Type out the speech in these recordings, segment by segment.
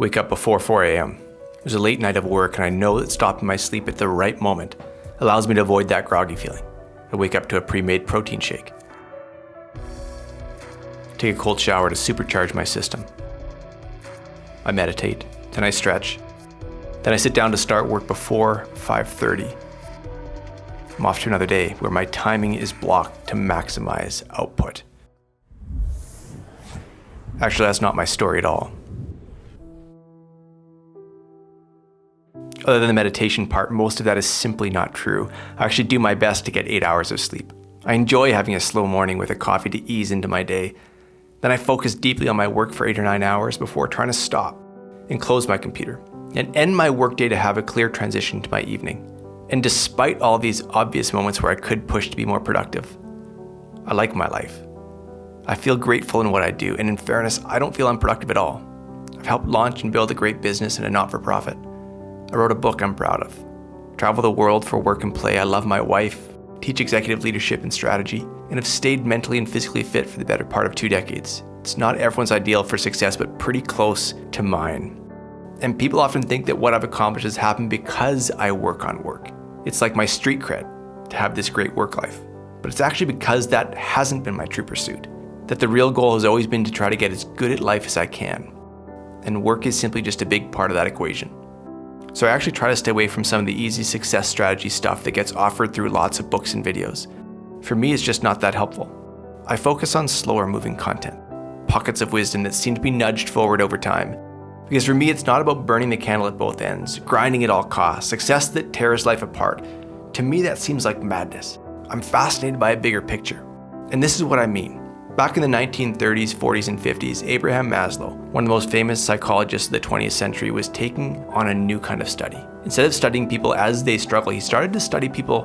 Wake up before 4 a.m. It was a late night of work, and I know that stopping my sleep at the right moment allows me to avoid that groggy feeling. I wake up to a pre-made protein shake. Take a cold shower to supercharge my system. I meditate, then I stretch. Then I sit down to start work before 5:30. I'm off to another day where my timing is blocked to maximize output. Actually, that's not my story at all. Other than the meditation part, most of that is simply not true. I actually do my best to get 8 hours of sleep. I enjoy having a slow morning with a coffee to ease into my day. Then I focus deeply on my work for 8 or 9 hours before trying to stop and close my computer and end my workday to have a clear transition to my evening. And despite all these obvious moments where I could push to be more productive, I like my life. I feel grateful in what I do, and in fairness, I don't feel unproductive at all. I've helped launch and build a great business and a not-for-profit. I wrote a book I'm proud of. Travel the world for work and play. I love my wife, teach executive leadership and strategy, and have stayed mentally and physically fit for the better part of 2 decades. It's not everyone's ideal for success, but pretty close to mine. And people often think that what I've accomplished has happened because I work on work. It's like my street cred to have this great work life. But it's actually because that hasn't been my true pursuit. That the real goal has always been to try to get as good at life as I can. And work is simply just a big part of that equation. So I actually try to stay away from some of the easy success strategy stuff that gets offered through lots of books and videos. For me, it's just not that helpful. I focus on slower moving content, pockets of wisdom that seem to be nudged forward over time. Because for me, it's not about burning the candle at both ends, grinding at all costs, success that tears life apart. To me, that seems like madness. I'm fascinated by a bigger picture. And this is what I mean. Back in the 1930s, 40s, and 50s, Abraham Maslow, one of the most famous psychologists of the 20th century, was taking on a new kind of study. Instead of studying people as they struggle, he started to study people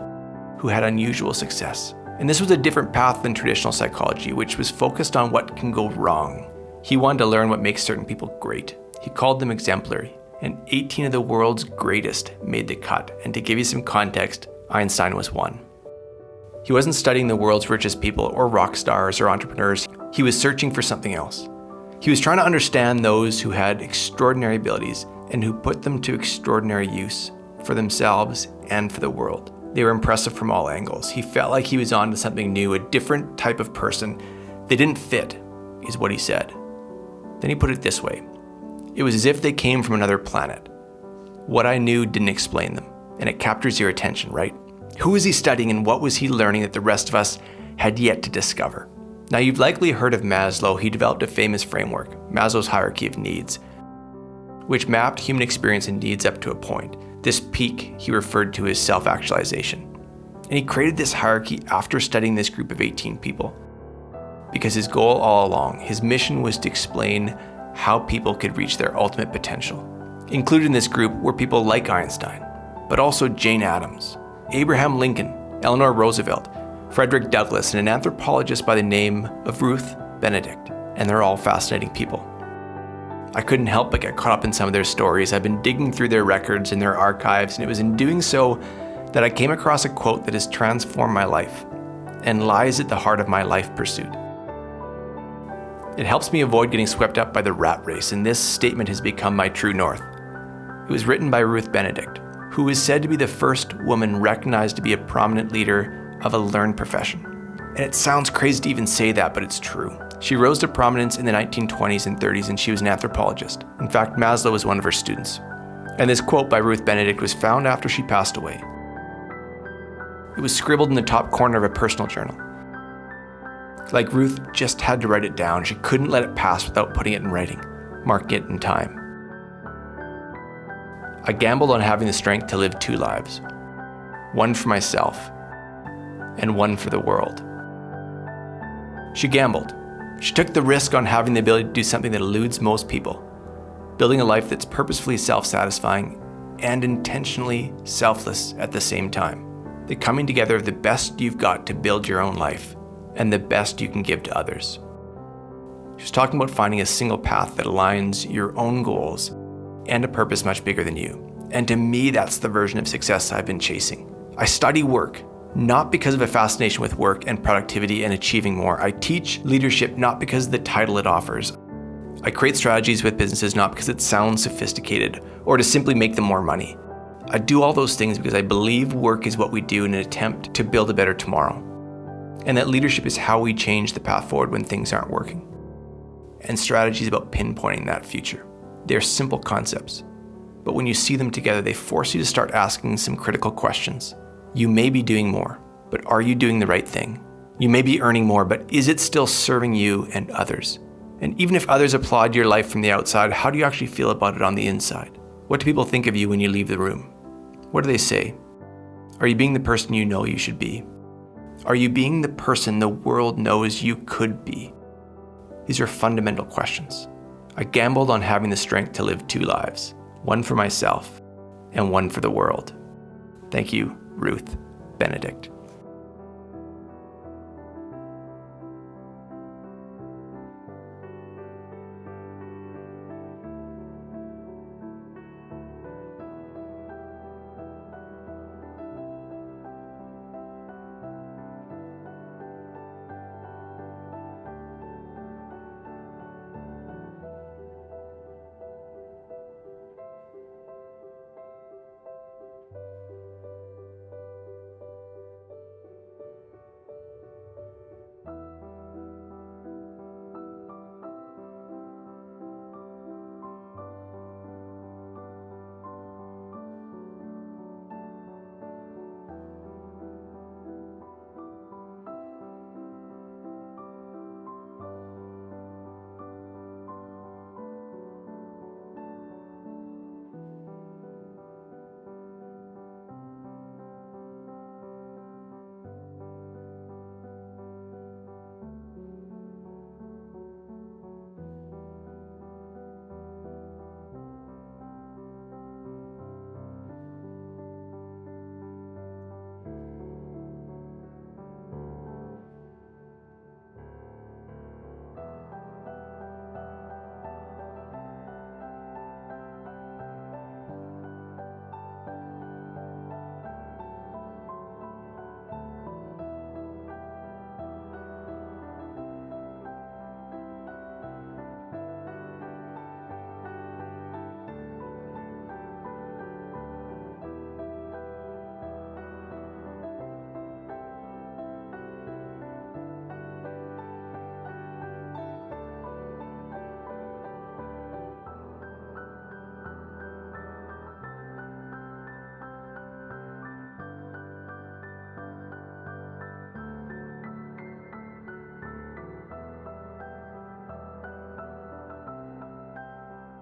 who had unusual success. And this was a different path than traditional psychology, which was focused on what can go wrong. He wanted to learn what makes certain people great. He called them exemplary. And 18 of the world's greatest made the cut. And to give you some context, Einstein was one. He wasn't studying the world's richest people or rock stars or entrepreneurs. He was searching for something else. He was trying to understand those who had extraordinary abilities and who put them to extraordinary use for themselves and for the world. They were impressive from all angles. He felt like he was on to something new, a different type of person. They didn't fit, is what he said. Then he put it this way. It was as if they came from another planet. What I knew didn't explain them, and it captures your attention, right? Who was he studying and what was he learning that the rest of us had yet to discover? Now, you've likely heard of Maslow. He developed a famous framework, Maslow's hierarchy of needs, which mapped human experience and needs up to a point. This peak he referred to as self-actualization. And he created this hierarchy after studying this group of 18 people. Because his goal all along, his mission was to explain how people could reach their ultimate potential. Included in this group were people like Einstein, but also Jane Addams, Abraham Lincoln, Eleanor Roosevelt, Frederick Douglass, and an anthropologist by the name of Ruth Benedict. And they're all fascinating people. I couldn't help but get caught up in some of their stories. I've been digging through their records and their archives, and it was in doing so that I came across a quote that has transformed my life and lies at the heart of my life pursuit. It helps me avoid getting swept up by the rat race, and this statement has become my true north. It was written by Ruth Benedict, who is said to be the first woman recognized to be a prominent leader of a learned profession. And it sounds crazy to even say that, but it's true. She rose to prominence in the 1920s and 30s, and she was an anthropologist. In fact, Maslow was one of her students. And this quote by Ruth Benedict was found after she passed away. It was scribbled in the top corner of a personal journal. Like Ruth just had to write it down. She couldn't let it pass without putting it in writing, marking it in time. I gambled on having the strength to live 2 lives, one for myself and one for the world. She gambled. She took the risk on having the ability to do something that eludes most people, building a life that's purposefully self-satisfying and intentionally selfless at the same time. The coming together of the best you've got to build your own life and the best you can give to others. She was talking about finding a single path that aligns your own goals and a purpose much bigger than you. And to me, that's the version of success I've been chasing. I study work, not because of a fascination with work and productivity and achieving more. I teach leadership not because of the title it offers. I create strategies with businesses not because it sounds sophisticated or to simply make them more money. I do all those things because I believe work is what we do in an attempt to build a better tomorrow, and that leadership is how we change the path forward when things aren't working. And strategy is about pinpointing that future. They're simple concepts, but when you see them together, they force you to start asking some critical questions. You may be doing more, but are you doing the right thing? You may be earning more, but is it still serving you and others? And even if others applaud your life from the outside, how do you actually feel about it on the inside? What do people think of you when you leave the room? What do they say? Are you being the person you know you should be? Are you being the person the world knows you could be? These are fundamental questions. I gambled on having the strength to live 2 lives, one for myself and one for the world. Thank you, Ruth Benedict.